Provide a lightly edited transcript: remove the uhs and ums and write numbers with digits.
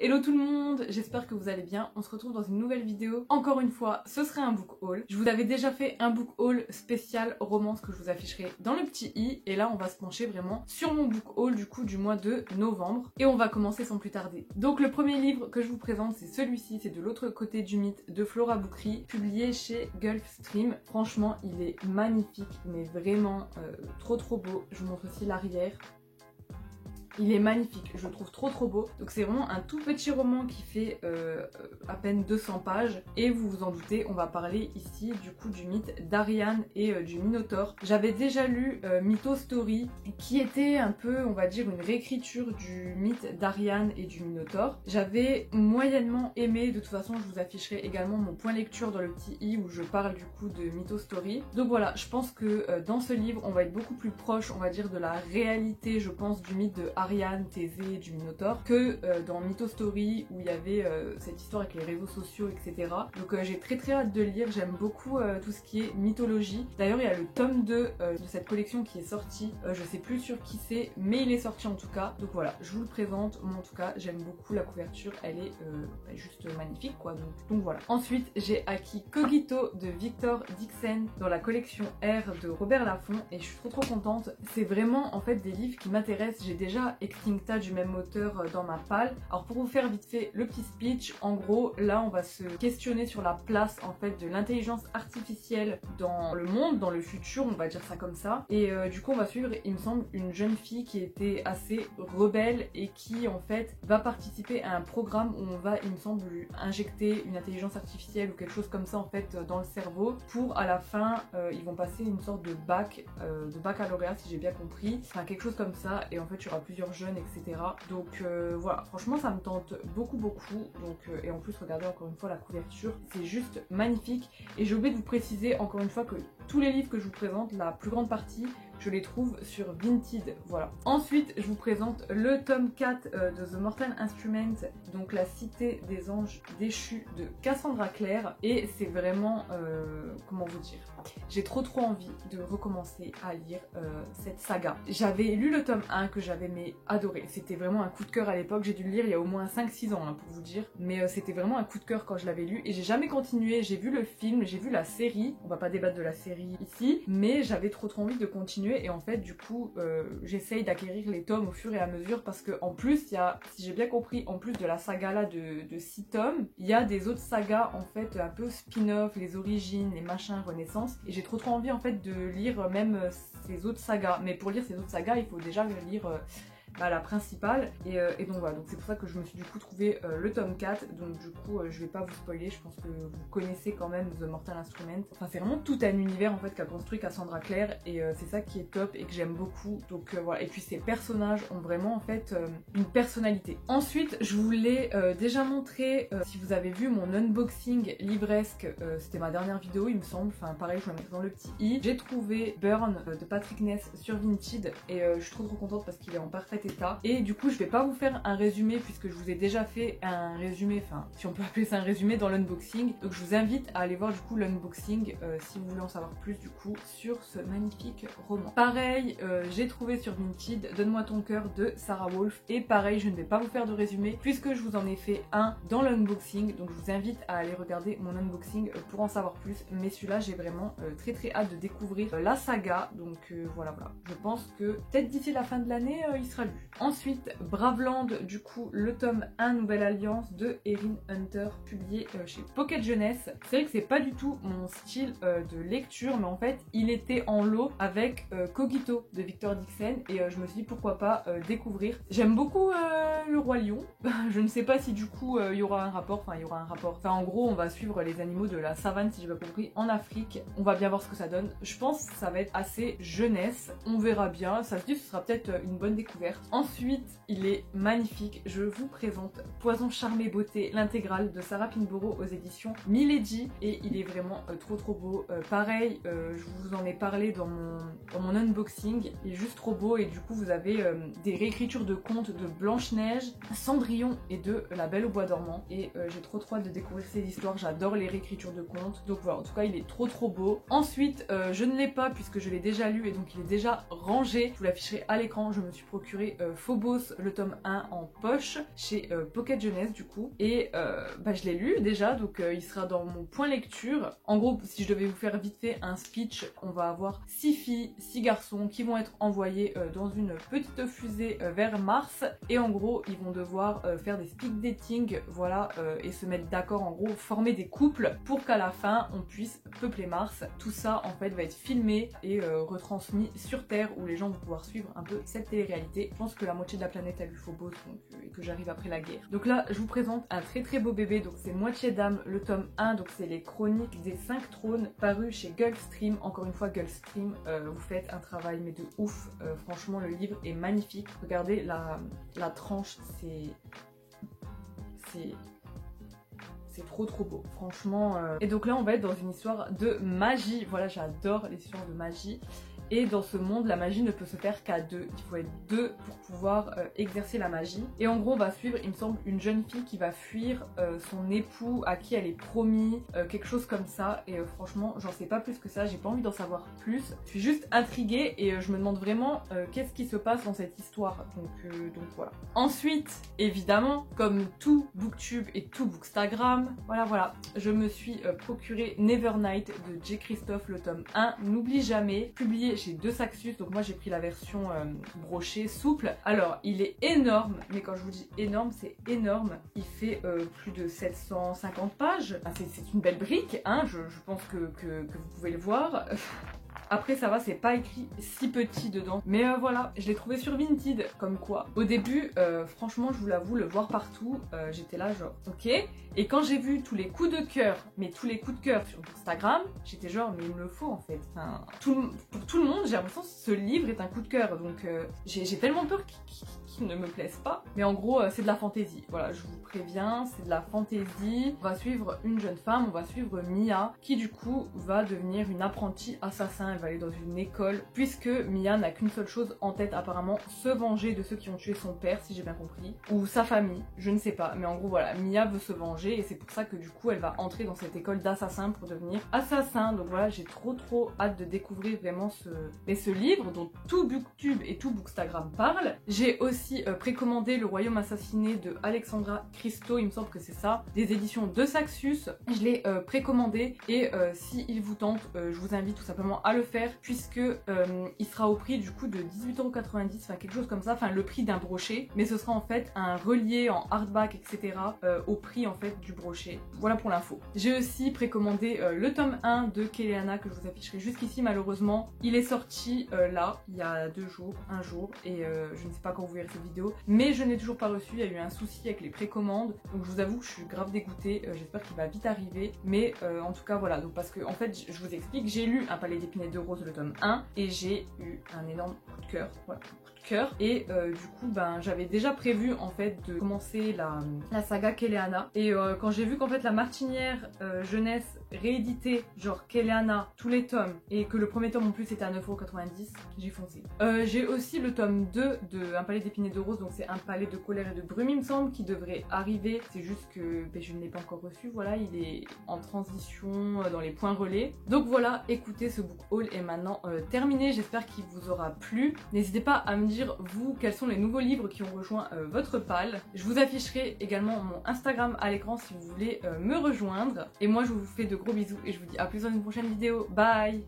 Hello tout le monde, j'espère que vous allez bien. On se retrouve dans une nouvelle vidéo. Encore une fois, ce serait un book haul. Je vous avais déjà fait un book haul spécial romance que je vous afficherai dans le petit i. Et là, on va se pencher vraiment sur mon book haul du coup du mois de novembre. Et on va commencer sans plus tarder. Donc le premier livre que je vous présente, c'est celui-ci. C'est De l'autre côté du mythe de Flora Boukri, publié chez Gulfstream. Franchement, il est magnifique, mais vraiment trop beau. Je vous montre aussi l'arrière. Il est magnifique, je le trouve trop beau. Donc c'est vraiment un tout petit roman qui fait à peine 200 pages. Et vous vous en doutez, on va parler ici du coup du mythe d'Ariane et du Minotaure. J'avais déjà lu Mytho Story, qui était un peu, on va dire, une réécriture du mythe d'Ariane et du Minotaure. J'avais moyennement aimé, de toute façon je vous afficherai également mon point lecture dans le petit i où je parle du coup de Mytho Story. Donc voilà, je pense que dans ce livre, on va être beaucoup plus proche, on va dire, de la réalité, je pense, du mythe de Ariane, Thésée et du Minotaure que dans Mytho Story où il y avait cette histoire avec les réseaux sociaux, etc. Donc j'ai très hâte de lire, j'aime beaucoup tout ce qui est mythologie. D'ailleurs il y a le tome 2 de cette collection qui est sorti, je sais plus sur qui c'est, mais il est sorti en tout cas. Donc voilà, je vous le présente, moi en tout cas j'aime beaucoup la couverture, elle est juste magnifique quoi, donc voilà. Ensuite j'ai acquis Cogito de Victor Dixon dans la collection R de Robert Laffont et je suis trop contente. C'est vraiment en fait des livres qui m'intéressent, j'ai déjà Extincta du même auteur dans ma palle. Alors pour vous faire vite fait le petit speech, en gros là on va se questionner sur la place en fait de l'intelligence artificielle dans le monde, dans le futur, on va dire ça comme ça. Et du coup on va suivre, il me semble, une jeune fille qui était assez rebelle et qui en fait va participer à un programme où on va, il me semble, lui injecter une intelligence artificielle ou quelque chose comme ça en fait dans le cerveau pour à la fin ils vont passer une sorte de baccalauréat si j'ai bien compris, enfin quelque chose comme ça, et en fait il y aura plusieurs jeunes, etc. Donc voilà, franchement ça me tente beaucoup. Donc, et en plus regardez encore une fois la couverture, c'est juste magnifique. Et j'ai oublié de vous préciser encore une fois que tous les livres que je vous présente, la plus grande partie, je les trouve sur Vinted, voilà. Ensuite, je vous présente le tome 4 de The Mortal Instrument, donc la cité des anges déchus de Cassandra Clare. Et c'est vraiment, comment vous dire, j'ai trop envie de recommencer à lire cette saga. J'avais lu le tome 1 que j'avais adoré, c'était vraiment un coup de cœur à l'époque, j'ai dû le lire il y a au moins 5-6 ans hein, pour vous dire, mais c'était vraiment un coup de cœur quand je l'avais lu et j'ai jamais continué. J'ai vu le film, j'ai vu la série, on va pas débattre de la série ici, mais j'avais trop envie de continuer et en fait du coup j'essaye d'acquérir les tomes au fur et à mesure parce que en plus il y a, si j'ai bien compris, en plus de la saga là de 6 tomes, il y a des autres sagas en fait un peu spin-off, les origines, les machins, Renaissance, et j'ai trop envie en fait de lire même ces autres sagas, mais pour lire ces autres sagas il faut déjà lire la principale, et donc voilà, donc c'est pour ça que je me suis du coup trouvé le tome 4, donc du coup je vais pas vous spoiler, je pense que vous connaissez quand même The Mortal Instrument. Enfin c'est vraiment tout un univers en fait qu'a construit Cassandra Clare, et c'est ça qui est top et que j'aime beaucoup, donc voilà. Et puis ces personnages ont vraiment en fait une personnalité. Ensuite je vous l'ai déjà montré, si vous avez vu mon unboxing livresque, c'était ma dernière vidéo il me semble, enfin pareil je vais mettre dans le petit i. J'ai trouvé Burn de Patrick Ness sur Vinted et je suis trop contente parce qu'il est en parfait état. Et du coup je vais pas vous faire un résumé puisque je vous ai déjà fait un résumé, enfin si on peut appeler ça un résumé, dans l'unboxing, donc je vous invite à aller voir du coup l'unboxing si vous voulez en savoir plus du coup sur ce magnifique roman. Pareil j'ai trouvé sur Vinted Donne-moi ton cœur de Sarah Wolf, et pareil je ne vais pas vous faire de résumé puisque je vous en ai fait un dans l'unboxing, donc je vous invite à aller regarder mon unboxing pour en savoir plus, mais celui-là j'ai vraiment très hâte de découvrir la saga, donc voilà. Je pense que peut-être d'ici la fin de l'année il sera lu. Ensuite, Braveland, du coup, le tome 1 Nouvelle Alliance de Erin Hunter, publié chez Pocket Jeunesse. C'est vrai que c'est pas du tout mon style de lecture, mais en fait, il était en lot avec Cogito de Victor Dixon, et je me suis dit pourquoi pas découvrir. J'aime beaucoup le Roi Lion. Je ne sais pas si du coup il y aura un rapport, enfin en gros, on va suivre les animaux de la savane, si j'ai pas compris, en Afrique. On va bien voir ce que ça donne. Je pense que ça va être assez jeunesse, on verra bien. Ça se dit, ce sera peut-être une bonne découverte. Ensuite, il est magnifique, je vous présente Poison charmé beauté, l'intégrale de Sarah Pinborough aux éditions Milady, et il est vraiment trop beau. Pareil, je vous en ai parlé dans mon unboxing, il est juste trop beau, et du coup vous avez des réécritures de contes de Blanche-Neige, Cendrillon et de La Belle au bois dormant, et j'ai trop hâte de découvrir ces histoires, j'adore les réécritures de contes, donc voilà, en tout cas il est trop beau. Ensuite, je ne l'ai pas puisque je l'ai déjà lu et donc il est déjà rangé, je vous l'afficherai à l'écran, je me suis procuré trouvé Phobos, le tome 1 en poche chez Pocket Jeunesse du coup. Et je l'ai lu déjà, donc il sera dans mon point lecture. En gros, si je devais vous faire vite fait un speech, on va avoir 6 filles, 6 garçons qui vont être envoyés dans une petite fusée vers Mars. Et en gros, ils vont devoir faire des speed dating, voilà, et se mettre d'accord, en gros, former des couples pour qu'à la fin, on puisse peupler Mars. Tout ça, en fait, va être filmé et retransmis sur Terre, où les gens vont pouvoir suivre un peu cette télé-réalité. Je pense que la moitié de la planète a vu Phobos, donc, et que j'arrive après la guerre. Donc là, je vous présente un très beau bébé, donc c'est Moitié d'âme, le tome 1, donc c'est les chroniques des 5 trônes, paru chez Gulfstream. Encore une fois, Gulfstream, vous faites un travail mais de ouf. Franchement, le livre est magnifique. Regardez la tranche, c'est trop beau, franchement. Et donc là, on va être dans une histoire de magie. Voilà, j'adore les histoires de magie. Et dans ce monde, la magie ne peut se faire qu'à deux. Il faut être deux pour pouvoir exercer la magie. Et en gros, on va suivre, il me semble, une jeune fille qui va fuir son époux à qui elle est promis, quelque chose comme ça. Et franchement, j'en sais pas plus que ça, j'ai pas envie d'en savoir plus. Je suis juste intriguée et je me demande vraiment qu'est-ce qui se passe dans cette histoire. Donc voilà. Ensuite, évidemment, comme tout Booktube et tout Bookstagram, voilà, je me suis procuré Nevernight de J. Christophe, le tome 1. N'oublie jamais, publié chez Deux Saxus, donc moi j'ai pris la version brochée, souple. Alors, il est énorme, mais quand je vous dis énorme, c'est énorme. Il fait plus de 750 pages. Ah, c'est une belle brique, hein, je pense que vous pouvez le voir. Après ça va, c'est pas écrit si petit dedans. Mais voilà, je l'ai trouvé sur Vinted, comme quoi. Au début, franchement, je vous l'avoue, le voir partout, j'étais là genre, ok. Et quand j'ai vu tous les coups de cœur, mais tous les coups de cœur sur Instagram, j'étais genre, mais il me le faut en fait. Enfin, pour tout le monde, j'ai l'impression que ce livre est un coup de cœur. Donc j'ai tellement peur qu'il ne me plaise pas. Mais en gros, c'est de la fantaisie. Voilà, je vous préviens, c'est de la fantaisie. On va suivre une jeune femme, on va suivre Mia, qui du coup va devenir une apprentie assassin. Elle va aller dans une école, puisque Mia n'a qu'une seule chose en tête apparemment, se venger de ceux qui ont tué son père, si j'ai bien compris, ou sa famille, je ne sais pas, mais en gros voilà, Mia veut se venger et c'est pour ça que du coup elle va entrer dans cette école d'assassins pour devenir assassin. Donc voilà, j'ai trop hâte de découvrir vraiment ce livre dont tout Booktube et tout Bookstagram parle. J'ai aussi précommandé Le Royaume assassiné de Alexandra Christo, il me semble que c'est ça, des éditions de Saxus. Je l'ai précommandé et si il vous tente, je vous invite tout simplement à le faire, puisque il sera au prix du coup de 18,90€, enfin quelque chose comme ça, enfin le prix d'un brochet, mais ce sera en fait un relié en hardback, etc. Au prix en fait du brochet. Voilà pour l'info. J'ai aussi précommandé le tome 1 de Kéléana que je vous afficherai jusqu'ici. Malheureusement, il est sorti là, il y a un jour, et je ne sais pas quand vous verrez cette vidéo, mais je n'ai toujours pas reçu, il y a eu un souci avec les précommandes, donc je vous avoue que je suis grave dégoûtée, j'espère qu'il va vite arriver, mais en tout cas voilà, donc parce que en fait, je vous explique, j'ai lu Un palais d'épinay de rose, le tome 1, et j'ai eu un énorme coup de cœur, voilà, cœur. Et du coup j'avais déjà prévu en fait de commencer la saga Kéléana, et quand j'ai vu qu'en fait la Martinière jeunesse réédité genre Kéléana tous les tomes et que le premier tome en plus était à 9,90€, j'ai foncé. J'ai aussi le tome 2 de Un palais d'épinay de rose, donc c'est Un palais de colère et de brume il me semble, qui devrait arriver, c'est juste que je ne l'ai pas encore reçu, voilà, il est en transition dans les points relais. Donc voilà, écoutez, ce book haul est maintenant terminé, j'espère qu'il vous aura plu. N'hésitez pas à me dire vous quels sont les nouveaux livres qui ont rejoint votre palle. Je vous afficherai également mon Instagram à l'écran si vous voulez me rejoindre. Et moi je vous fais de gros bisous et je vous dis à plus dans une prochaine vidéo. Bye!